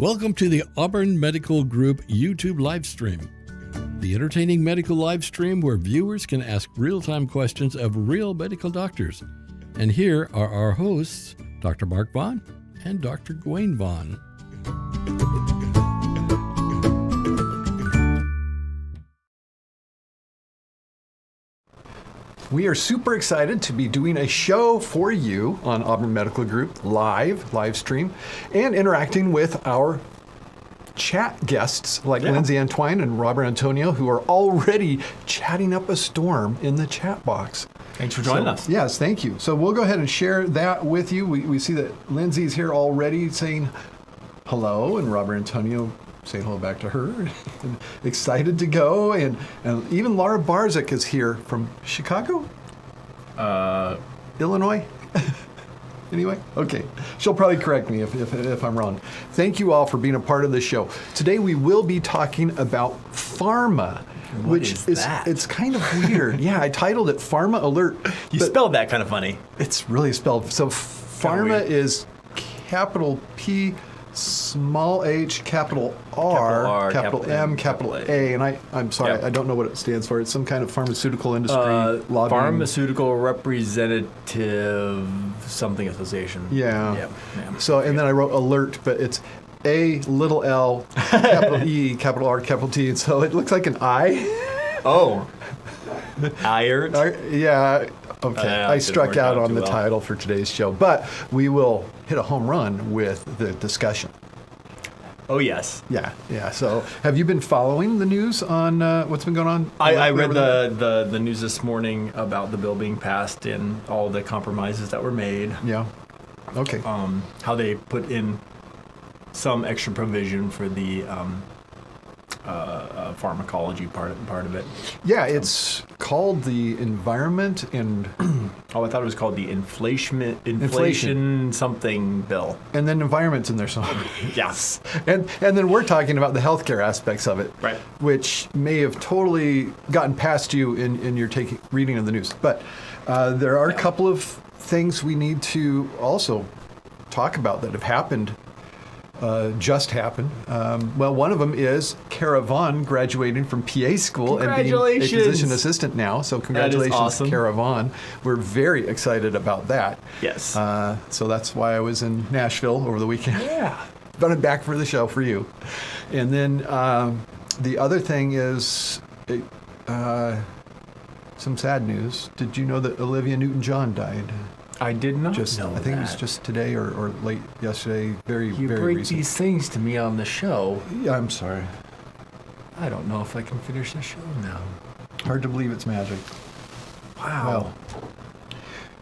Welcome to the Auburn Medical Group YouTube live stream, the entertaining medical live stream where viewers can ask real-time questions of real medical doctors. And here are our hosts, Dr. Mark Vaughn and Dr. Gwen Vaughn. We are super excited to be doing a show for you on Auburn Medical Group live stream, and interacting with our chat guests like Lindsay Antwine and Robert Antonio, who are already chatting up a storm in the chat box. Thanks for joining us. Yes, thank you. So we'll go ahead and share that with you. We see that Lindsay's here already saying hello, and Robert Antonio saying hello back to her. And excited to go. And even Laura Barzyk is here from Chicago? Illinois? Anyway, okay. She'll probably correct me if I'm wrong. Thank you all for being a part of the show. Today we will be talking about Pharma. Which is that? It's kind of weird. Yeah, I titled it Pharma Alert. You spelled that kind of funny. It's really spelled. So Pharma is capital P, small h, capital R, capital M, capital A. And I'm sorry, I don't know what it stands for. It's some kind of pharmaceutical industry lobbying. Pharmaceutical Representative something association. Yeah. So, and then I wrote alert, but it's A, little L, capital E, capital R, capital T. And so it looks like an I. Oh. AlERT? Yeah. Okay. I struck out on the title for today's show, but we will hit a home run with the discussion. Oh, yes. Yeah. So have you been following the news on what's been going on? I read the news this morning about the bill being passed and all the compromises that were made. Yeah. Okay. How they put in some extra provision for the pharmacology part of it. Yeah, it's called the Environment and... I thought it was called the Inflation something bill. And then Environment's in there somewhere. Yes. And then we're talking about the healthcare aspects of it. Right. Which may have totally gotten past you in your reading of the news. But there are a couple of things we need to also talk about that have happened. Just happened. Well, one of them is Cara Vaughn graduating from PA school and being a physician assistant now. So congratulations, awesome. Cara Vaughn. We're very excited about that. Yes. So that's why I was in Nashville over the weekend. Yeah. But I'm back for the show for you. And then the other thing is some sad news. Did you know that Olivia Newton-John died? I did not know I think it was just today or late yesterday. Very You very break recent. these things to me on the show. Yeah, I'm sorry. I don't know if I can finish the show now. Hard to believe it's magic. Wow. Well,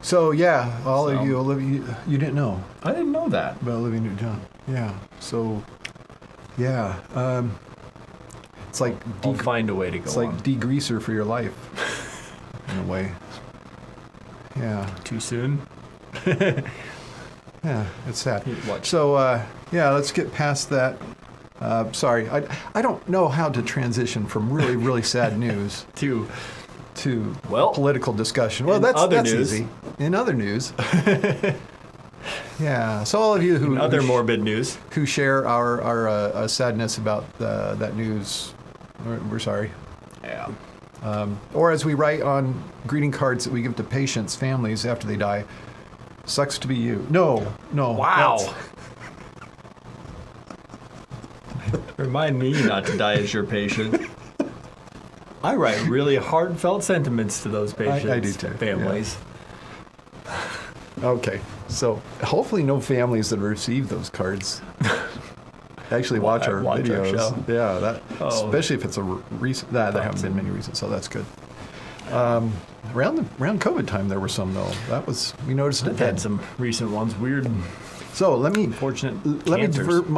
so yeah, all of you, Olivia, you didn't know I didn't know that. about Olivia Newton-John. Yeah. So, yeah, it's like I'll find a way to go it's like on. degreaser for your life, in a way. Yeah. Too soon? Yeah, it's sad. Watch. So, let's get past that. Sorry, I don't know how to transition from really, really sad news to political discussion. Well, that's easy. In other news. Yeah. So all of you who morbid news who share our sadness about that news, we're sorry. Yeah. Or as we write on greeting cards that we give to patients' families after they die, sucks to be you. No. Wow. Remind me not to die as your patient. I write really heartfelt sentiments to those patients. I do too. Families. Yeah. Okay. So hopefully no families that receive those cards actually watch our videos. Show. Yeah, especially if it's a recent. There haven't been many recent, so that's good. Around COVID time, there were some though. We noticed it. Had some recent ones. Weird. So let me divert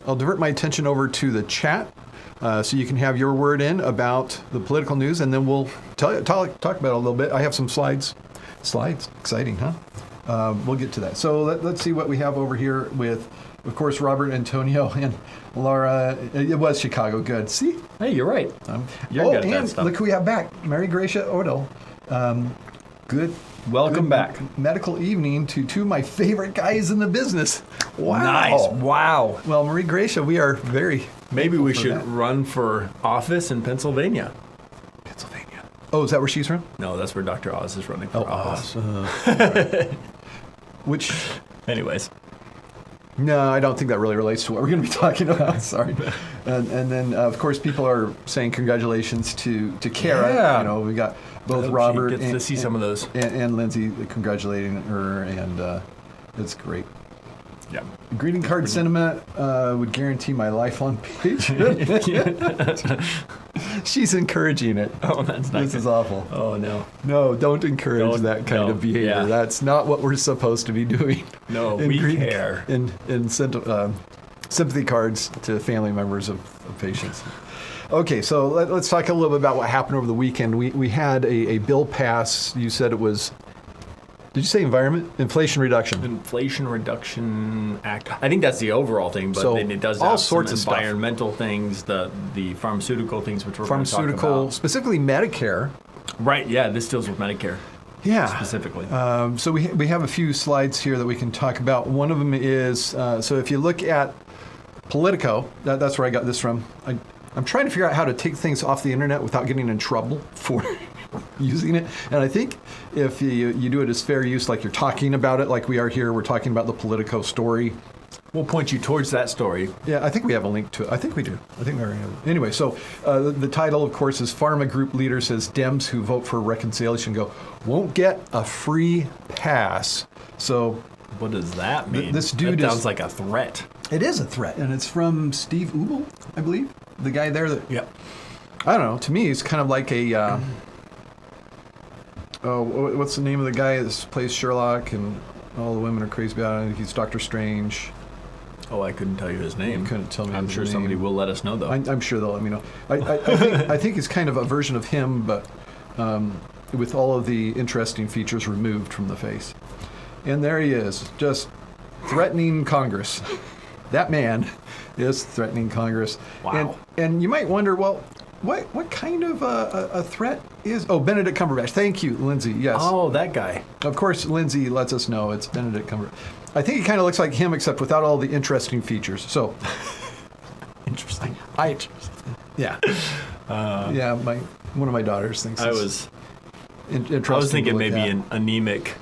I'll divert my attention over to the chat, so you can have your word in about the political news, and then we'll talk about it a little bit. I have some slides. Exciting, huh? We'll get to that. So let's see what we have over here with, of course, Robert Antonio and Laura. It was Chicago. Good. See? Hey, you're right. You're good at that stuff. Look who we have back. Mary Gracia Odell. Good Welcome back. Medical evening to two of my favorite guys in the business. Wow. Nice. Wow. Well, Marie Gracia, we are very... Maybe we should that. run for office in Pennsylvania. Pennsylvania. Oh, is that where she's from? No, that's where Dr. Oz is running for office. Which... Anyways. No, I don't think that really relates to what we're going to be talking about. Sorry. And then, of course, people are saying congratulations to Kara. Yeah. You know, we got both I hope Robert she gets to see some of those. and Lindsay congratulating her, and it's great. Yeah. Greeting card sentiment would guarantee my lifelong page. She's encouraging it. Oh, that's nice. This is awful. Oh, no. No, don't encourage that kind of behavior. Yeah. That's not what we're supposed to be doing. No, we care. In sympathy cards to family members of patients. Okay, so let's talk a little bit about what happened over the weekend. We had a bill pass. You said it was... Did you say environment? Inflation Reduction. Inflation Reduction Act. I think that's the overall thing, but So, then it does all have sorts some of stuff. environmental things, the pharmaceutical things, which we're going to talk Pharmaceutical, about. specifically Medicare. Right, yeah, this deals with Medicare Yeah. specifically. So we have a few slides here that we can talk about. One of them is, so if you look at Politico, that's where I got this from. I'm trying to figure out how to take things off the internet without getting in trouble for using it. And I think if you do it as fair use, like you're talking about it, like we are here, we're talking about the Politico story. We'll point you towards that story. Yeah, I think we have a link to it. I think we do. I think we already have it. Anyway, so the title, of course, is Pharma Group Leader Says Dems Who Vote for Reconciliation Go Won't Get a Free Pass. So What does that mean? This dude that is- sounds like a threat. it is a threat, and it's from Steve Ubel, I believe, the guy there that... Yep. I don't know. To me, he's kind of like a... what's the name of the guy that plays Sherlock and all the women are crazy about it? He's Dr. Strange. Oh, I couldn't tell you his name. You couldn't tell me I'm his sure name. somebody will let us know, though. I'm sure they'll let me know. I think it's kind of a version of him, but with all of the interesting features removed from the face. And there he is, just threatening Congress. That man is threatening Congress. Wow. And you might wonder, well, what kind of a threat is... Oh, Benedict Cumberbatch. Thank you, Lindsay. Yes. Oh, that guy. Of course, Lindsay lets us know it's Benedict Cumberbatch. I think he kind of looks like him, except without all the interesting features. So... Interesting. Yeah. Yeah, one of my daughters thinks I it's was interesting. thinking to look maybe at. an anemic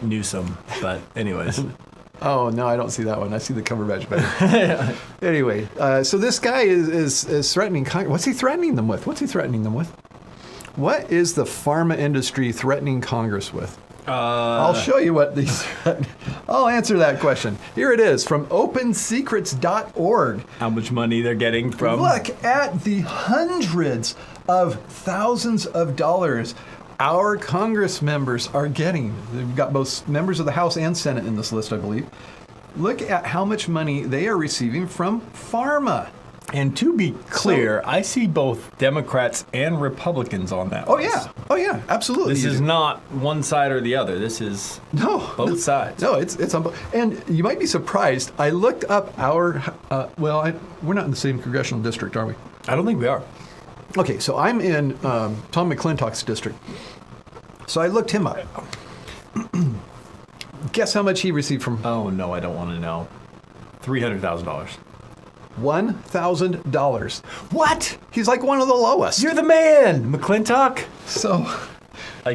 Newsom, but anyways. Oh, no, I don't see that one. I see the Cumberbatch better. Anyway, so this guy is threatening Congress. What's he threatening them with? What is the pharma industry threatening Congress with? I'll show you what these... I'll answer that question. Here it is from opensecrets.org. How much money they're getting from... Look at the hundreds of thousands of dollars our Congress members are getting. We've got both members of the House and Senate in this list, I believe. Look at how much money they are receiving from Pharma. And to be clear, I see both Democrats and Republicans on that Oh, list. yeah, absolutely. This you is do. not one side or the other. This is both sides. No, it's on both. And you might be surprised. I looked up our, we're not in the same congressional district, are we? I don't think we are. Okay, so I'm in Tom McClintock's district. So I looked him up. Guess how much he received from Oh, no, I don't want to know. $300,000. $1,000. What? He's like one of the lowest. You're the man, McClintock. So,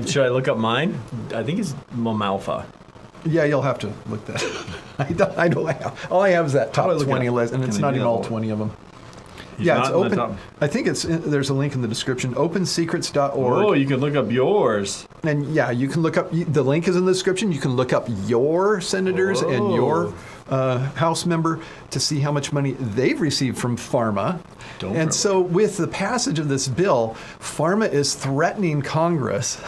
Should I look up mine? I think it's Mamalfa. yeah, you'll have to look that. I don't have. All I have is that How do I top look 20 it up? list, and Can it's I not do even that all one? 20 of them. He's Yeah, not it's in the open. top. I think there's a link in the description. Opensecrets.org. Oh, you can look up yours. And yeah, you can look up, the link is in the description. You can look up your senators and your House member to see how much money they've received from Pharma. And so with the passage of this bill, Pharma is threatening Congress.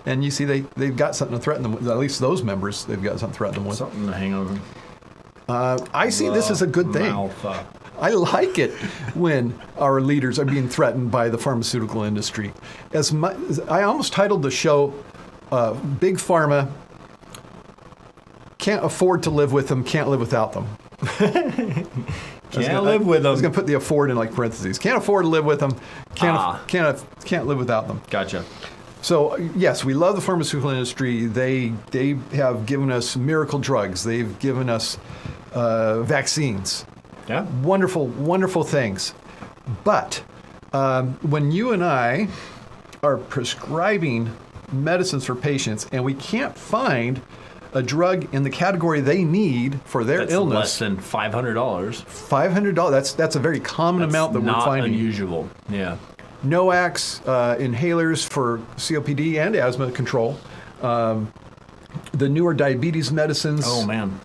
And you see they've got something to threaten them with. At least those members, they've got something to threaten them with. Something to hang over. I see this as a good thing. Malfa. I like it when our leaders are being threatened by the pharmaceutical industry. I almost titled the show, Big Pharma, Can't Afford to Live With Them, Can't Live Without Them. Can't live with I was them. going to put the afford in like parentheses. Can't afford to live with them, can't live without them. Gotcha. So yes, we love the pharmaceutical industry. They have given us miracle drugs. They've given us vaccines. Yeah. Wonderful, wonderful things. But when you and I are prescribing medicines for patients and we can't find a drug in the category they need for their That's illness, less than $500. $500. That's a very common amount that we're finding. Not unusual. Yeah. NOACs, inhalers for COPD and asthma control, the newer diabetes medicines. Oh man.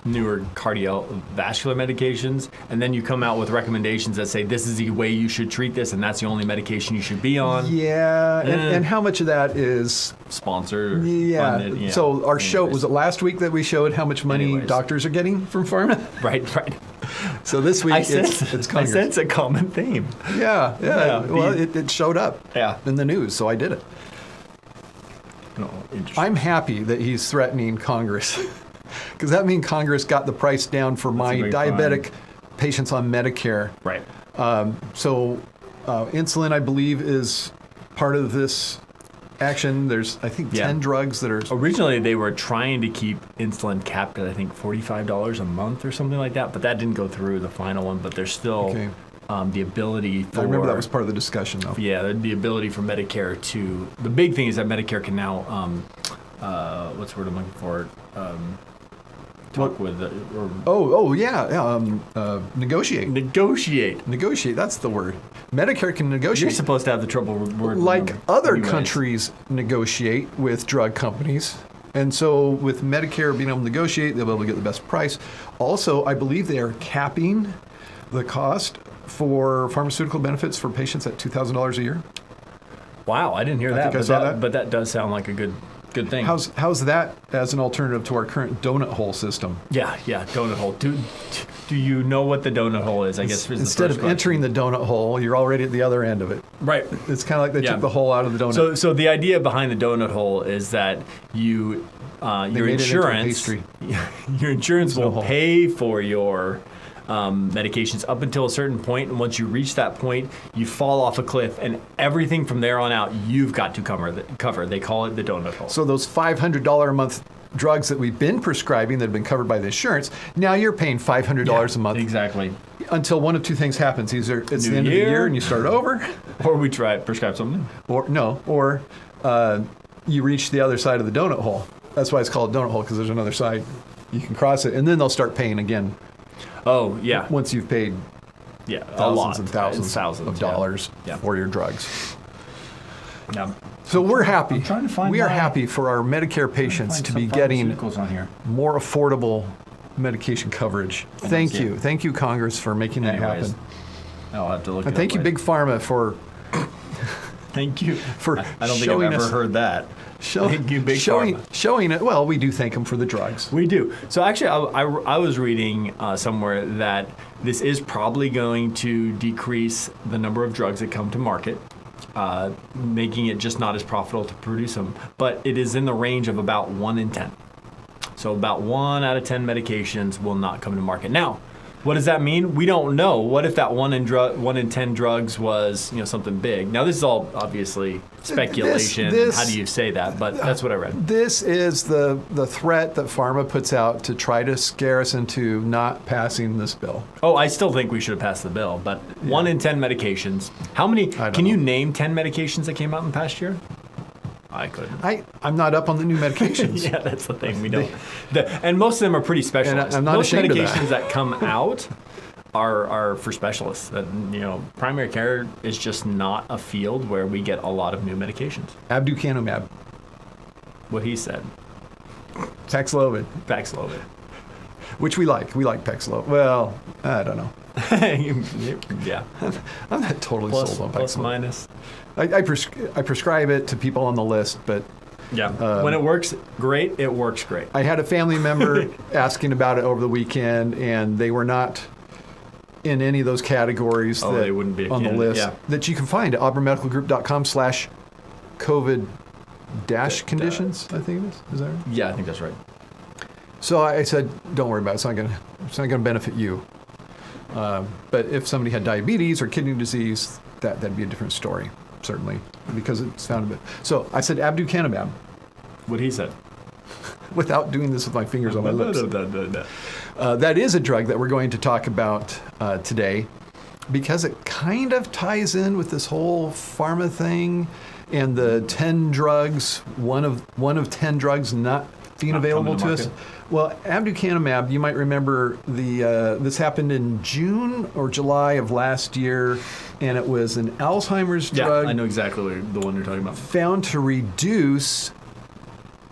Newer cardiovascular medications, and then you come out with recommendations that say this is the way you should treat this, and that's the only medication you should be on. Yeah, and how much of that is sponsored? Yeah. Funded, yeah. So our show, was it last week that we showed how much money Anyways. doctors are getting from Pharma? Right. So this week it's I Congress. sense a common theme. Yeah. Well, it showed up Yeah. in the news, so I did it. Oh, interesting. I'm happy that he's threatening Congress. Because that means Congress got the price down for my a big diabetic patients on Medicare. Right. So insulin, I believe, is part of this action. There's, I think, 10 drugs that are... Originally, they were trying to keep insulin capped at, I think, $45 a month or something like that, but that didn't go through the final one. But there's still the ability for... I remember that was part of the discussion, though. Yeah, the ability for Medicare to... The big thing is that Medicare can now... what's the word I'm looking for? Talk with... negotiate. Negotiate. That's the word. Medicare can negotiate. You're supposed to have the trouble word. Like other Anyways. countries negotiate with drug companies. And so with Medicare being able to negotiate, they'll be able to get the best price. Also, I believe they are capping the cost for pharmaceutical benefits for patients at $2,000 a year. Wow, I didn't hear that. think I saw that. But that does sound like a good thing. How's that as an alternative to our current donut hole system? Yeah, donut hole. Do you know what the donut hole is? I guess is Instead the of first entering the donut hole, you're already at the other end of it. right. It's kind of like they took the hole out of the donut. So the idea behind the donut hole is that your made it into a pastry. your insurance no will hole. pay for your medications up until a certain point, and once you reach that point, you fall off a cliff, and everything from there on out you've got to cover. They call it the donut hole. So those $500 a month drugs that we've been prescribing that have been covered by the insurance, now you're paying $500 a month. Exactly. Until one of two things happens. Either it's New the end of the year. year and you start over, Or we prescribe something. or you reach the other side of the donut hole. That's why it's called a donut hole, because there's another side. You can cross it, and then they'll start paying again Oh yeah. once you've paid Yeah. thousands and thousands of dollars Yeah. for your drugs. Yeah. So we're happy. I'm trying to find we are my- happy for our Medicare patients to be getting on here. more affordable medication coverage. Thank you, Congress, for making that Anyways, happen. I'll have to look. And it thank up you, later. Big Pharma, for Thank you for I don't think showing I've ever us- heard that. Thank you, Big showing Pharma. showing it. Well, we do thank them for the drugs. We do. So actually, I was reading somewhere that this is probably going to decrease the number of drugs that come to market, making it just not as profitable to produce them. But it is in the range of about 1 in 10. So about 1 out of 10 medications will not come to market. Now, what does that mean? We don't know. What if that 1 in 10 drugs was something big? Now, this is all obviously speculation. This- How do you say that? But that's what I read. This is the threat that Pharma puts out to try to scare us into not passing this bill. Oh, I still think we should have passed the bill, but 1 in 10 medications. How many? don't Can you know. name 10 medications that came out in the past year? I couldn't. I'm not up on the new medications. Yeah, that's the thing. We don't. And most of them are pretty specialized. I'm not most ashamed of that. medications that come out are for specialists. That primary care is just not a field where we get a lot of new medications. Abducanumab, What he said. Paxlovid, Paxlovid. which we like. We like Paxlovid. Well, I don't know. Yeah. I'm not totally Plus sold on Paxlovid. minus. I prescribe it to people on the list, but Yeah. When it works great, it works great. I had a family member asking about it over the weekend, and they were not in any of those categories Oh, that they wouldn't be a on the candidate, list yeah. that you can find at auburnmedicalgroup.com/COVID-conditions. I think it is. Is that right? Yeah, I think that's right. So I said, don't worry about it. It's not gonna benefit you. But if somebody had diabetes or kidney disease, that'd be a different story. certainly, because it's found. So I said aducanumab What he said. without doing this with my fingers on my lips. That is a drug that we're going to talk about today because it kind of ties in with this whole pharma thing and the 10 drugs, one of 10 drugs not being available to us. Well, aducanumab, you might remember this happened in June or July of last year, and it was an Alzheimer's drug. Yeah, I know exactly the one you're talking about. Found to reduce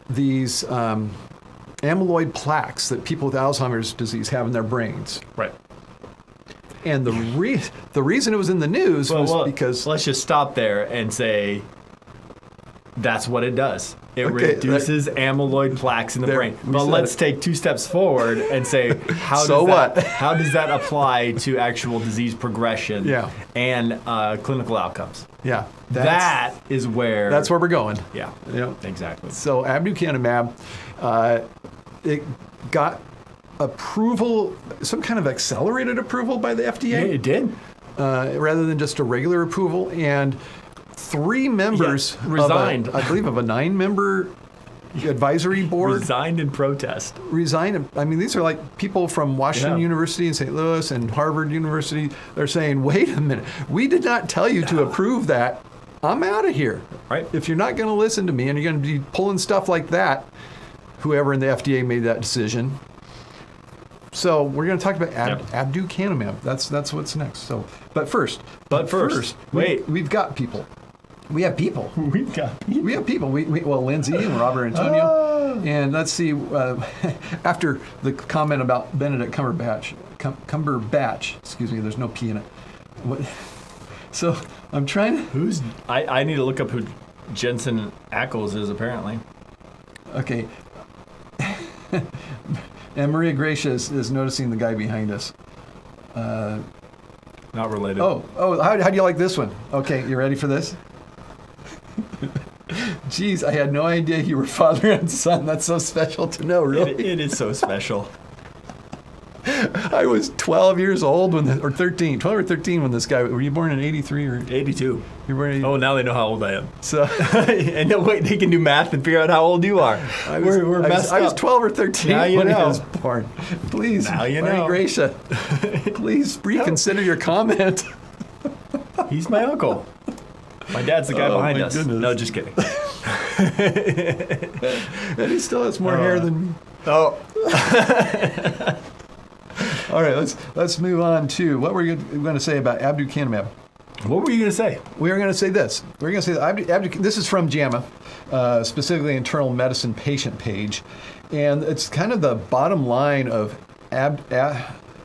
these amyloid plaques that people with Alzheimer's disease have in their brains. Right. And the reason it was in the news was because... Let's just stop there and say that's what it does. It reduces amyloid plaques in the brain. But let's take 2 steps forward and say, how does that apply to actual disease progression and clinical outcomes? Yeah. That's where we're going. Yeah. Exactly. So aducanumab, it got approval, some kind of accelerated approval by the FDA. Yeah, it did. Rather than just a regular approval. And 3 members resigned. I believe of a 9-member advisory board. Resigned in protest. Resigned. I mean, these are like people from Washington University and St. Louis and Harvard University. They're saying, wait a minute, we did not tell you to approve that. I'm out of here. Right. If you're not going to listen to me and you're going to be pulling stuff like that, whoever in the FDA made that decision. So we're going to talk about aducanumab. That's what's next. So, but first, wait. We've got people. We have people. We've got people. We have people. Well, Lindsay and Robert Antonio. And let's see, after the comment about Benedict Cumberbatch, excuse me, there's no P in it. So I'm trying to... I need to look up who Jensen Ackles is, apparently. Okay. And Maria Gracia is noticing the guy behind us. Not related. How do you like this one? Okay, you ready for this? Geez, I had no idea you were father and son. That's so special to know, really. It is so special. I was 12 years old or 13 or 13 when this guy, were you born in 83 or? 82. You were born in 82? Oh, now they know how old I am. So, and wait, they can do math and figure out how old you are. We're messed up. I was 12 or 13 when he was born. Please, now you Maria know. Gracia, please reconsider your comment. He's my uncle. My dad's the guy behind us. Goodness. No, just kidding. And he still has more hair than me. Oh. All right, let's move on to what we're going to say about aducanumab. What were you going to say? We are going to say this. We're going to say that this is from JAMA, specifically Internal Medicine patient page, and it's kind of the bottom line of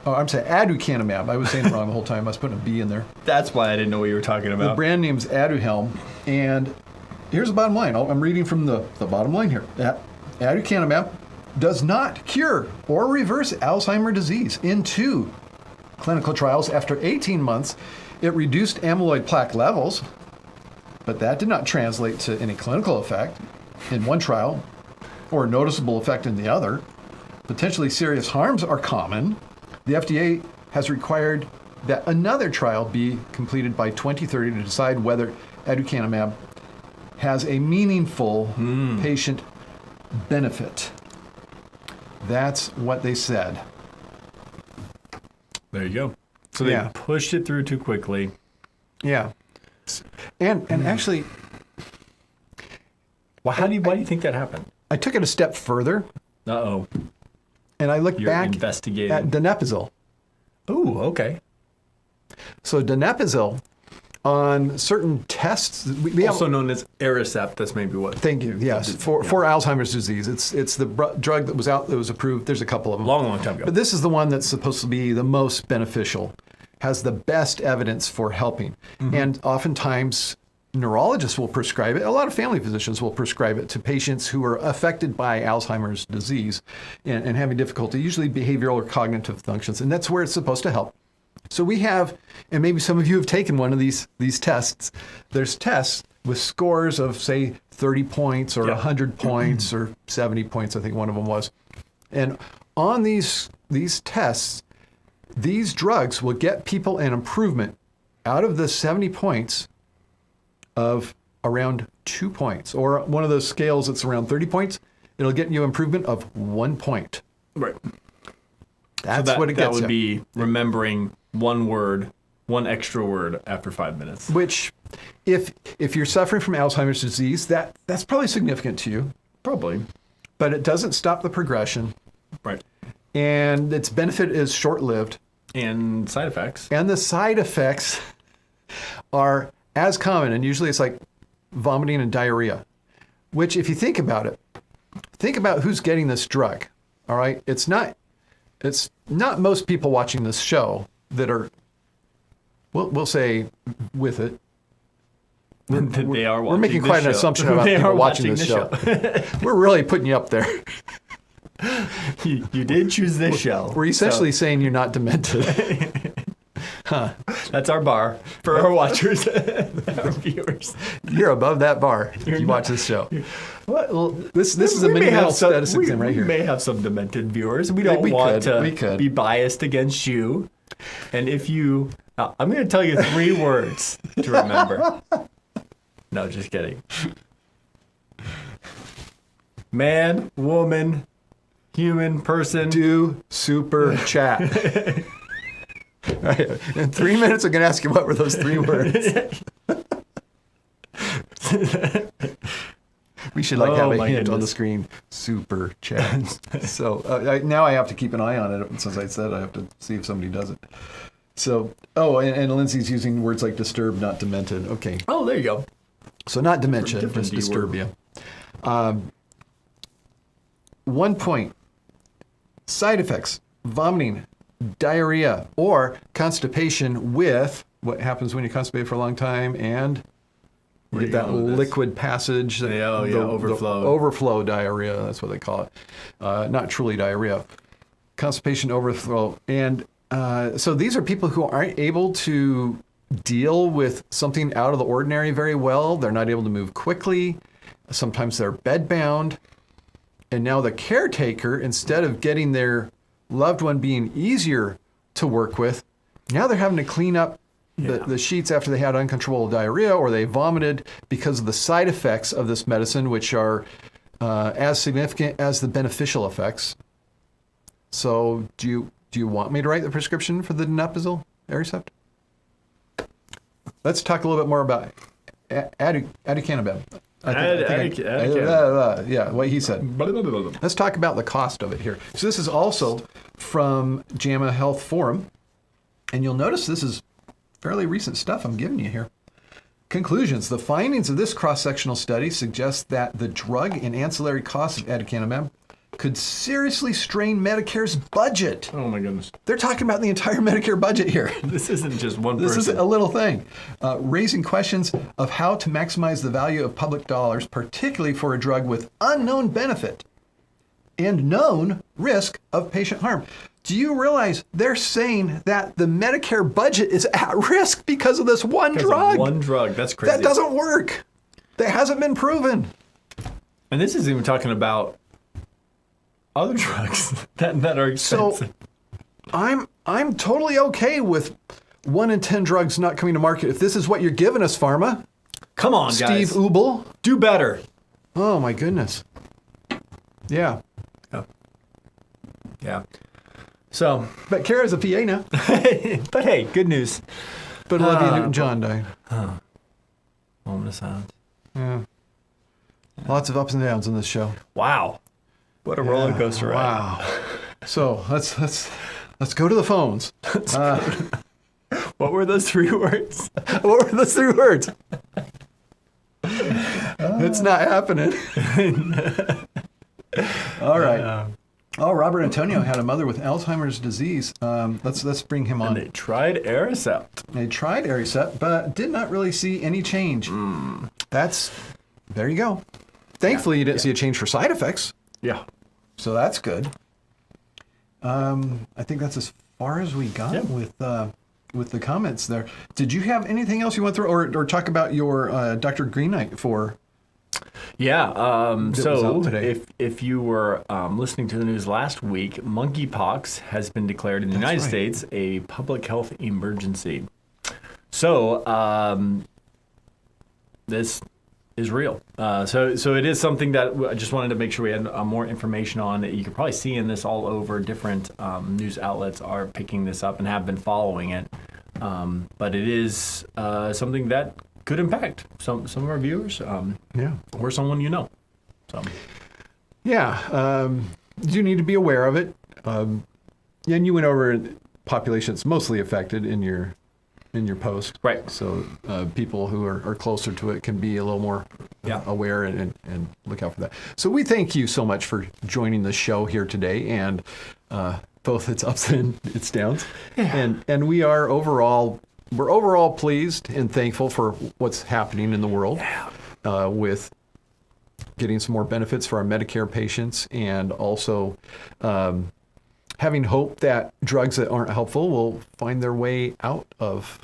aducanumab. I was saying it wrong the whole time. I was putting a B in there. That's why I didn't know what you were talking about. The brand name's Aduhelm, and here's the bottom line. I'm reading from the bottom line here. Aducanumab does not cure or reverse Alzheimer's disease. In 2 clinical trials, after 18 months, it reduced amyloid plaque levels, but that did not translate to any clinical effect in one trial or noticeable effect in the other. Potentially serious harms are common. The FDA has required that another trial be completed by 2030 to decide whether aducanumab has a meaningful patient benefit. That's what they said. There you go. So they pushed it through too quickly. Yeah. And actually... Well, why do you think that happened? I took it a step further. Uh-oh. And I looked back investigating. at donepezil. Ooh, okay. So donepezil, on certain tests... We also known as Aricept, that's maybe what... Thank you, yes. For Alzheimer's disease. It's the drug that was approved. There's a couple of them. Long time ago. But this is the one that's supposed to be the most beneficial, has the best evidence for helping. Mm-hmm. And oftentimes, neurologists will prescribe it. A lot of family physicians will prescribe it to patients who are affected by Alzheimer's disease and having difficulty, usually behavioral or cognitive functions. And that's where it's supposed to help. So we have, and maybe some of you have taken one of these tests. There's tests with scores of, say, 30 points or 100 points or 70 points, I think one of them was. And on these tests, these drugs will get people an improvement out of the 70 points of around 2 points, or one of those scales that's around 30 points, it'll get you improvement of 1 point. Right. That's what it gets. That would be remembering one word, one extra word after 5 minutes. Which, if you're suffering from Alzheimer's disease, that's probably significant to you. Probably. But it doesn't stop the progression. Right. And its benefit is short-lived. And side effects. And the side effects are as common, and usually it's like vomiting and diarrhea, which if you think about it, think about who's getting this drug, all right? It's not most people watching this show that are, we'll say, with it. They are watching We're making quite an assumption about people watching this show. We're really putting you up there. You did choose this show. We're essentially saying you're not demented. Huh. That's our bar for our watchers, our viewers. You're above that bar if you watch this show. Well, this is a mini mental status exam right here. We may have some demented viewers. We don't want to be biased against you. And if you... I'm going to tell you 3 words to remember. No, just kidding. Man, woman, human, person. Do super chat. All right. In 3 minutes, I'm going to ask you what were those 3 words. We should have a hint on the screen. Super chat. So now I have to keep an eye on it. Since I said I have to see if somebody does it. So, and Lindsay's using words like disturbed, not demented. Okay. Oh, there you go. So not dementia, just disturbia. 1 point. Side effects: vomiting, diarrhea, or constipation with what happens when you constipate for a long time and you get that liquid passage. Overflow. The overflow diarrhea, that's what they call it. Not truly diarrhea. Constipation, overflow. And so these are people who aren't able to deal with something out of the ordinary very well. They're not able to move quickly. Sometimes they're bedbound. And now the caretaker, instead of getting their loved one being easier to work with, now they're having to clean up the sheets after they had uncontrollable diarrhea or they vomited because of the side effects of this medicine, which are as significant as the beneficial effects. So do you want me to write the prescription for the donepezil, Aricept? Let's talk a little bit more about aducanumab. Yeah, what he said. Let's talk about the cost of it here. So this is also from JAMA Health Forum, and you'll notice this is fairly recent stuff I'm giving you here. Conclusions. The findings of this cross-sectional study suggest that the drug and ancillary costs of aducanumab could seriously strain Medicare's budget. Oh my goodness. They're talking about the entire Medicare budget here. This isn't just one person. This is a little thing. Raising questions of how to maximize the value of public dollars, particularly for a drug with unknown benefit and known risk of patient harm. Do you realize they're saying that the Medicare budget is at risk because of this one drug? One drug. That's crazy. That doesn't work. That hasn't been proven. And this isn't even talking about other drugs that are expensive. So I'm totally okay with 1 in 10 drugs not coming to market if this is what you're giving us, Pharma. Come on, Steve guys. Ubel. Do better. Oh my goodness. Yeah. Yeah. So. But Kara's a PA now. But hey, good news. But Olivia Newton-John died. Moment of silence. Yeah. Lots of ups and downs in this show. Wow. What a roller coaster ride. Wow. So let's go to the phones. What were those 3 words? What were those 3 words? It's not happening. All right. Robert Antonio had a mother with Alzheimer's disease. Let's bring him on. And they tried Aricept. They tried Aricept, but did not really see any change. There you go. Thankfully, you didn't see a change for side effects. Yeah. So that's good. I think that's as far as we got with the comments there. Did you have anything else you want to throw or talk about your Dr. Greenknight for? Yeah. So if you were listening to the news last week, monkeypox has been declared in the United States a public health emergency. So this is real. So it is something that I just wanted to make sure we had more information on. You can probably see in this all over. Different news outlets are picking this up and have been following it. But it is something that could impact some of our viewers, or someone you know. So, you need to be aware of it. And you went over populations mostly affected in your post, right? So people who are closer to it can be a little more aware and look out for that. So we thank you so much for joining the show here today, and both its ups and its downs. And we're overall pleased and thankful for what's happening in the world with getting some more benefits for our Medicare patients, and also having hope that drugs that aren't helpful will find their way out of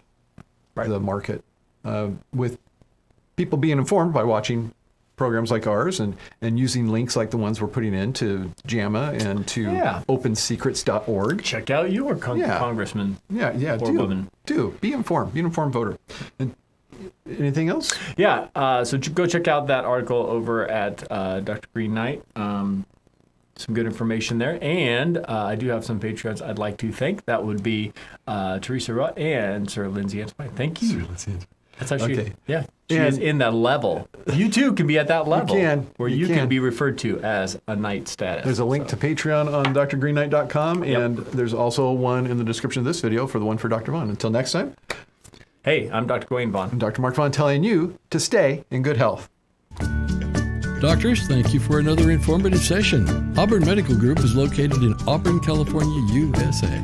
the market, with people being informed by watching programs like ours and using links like the ones we're putting in to JAMA and to opensecrets.org. Check out your congressman. Woman. Do be informed. Be an informed voter. And anything else? So go check out that article over at Dr. Green Knight. Some good information there. And I do have some patrons I'd like to thank. That would be Teresia Rowatt and Sir Lindsay Graff. Thank you. That's actually, she is in that level. You too can be at that level where you can be referred to as a knight status. There's a link to Patreon on drgreenknight.com, and there's also one in the description of this video for the one for Dr. Vaughn. Until next time. Hey, I'm Dr. Gawain Vaughn. I'm Dr. Mark Vaughn, telling you to stay in good health. Doctors, thank you for another informative session. Auburn Medical Group is located in Auburn, California, USA.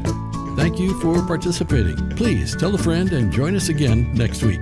Thank you for participating. Please tell a friend and join us again next week.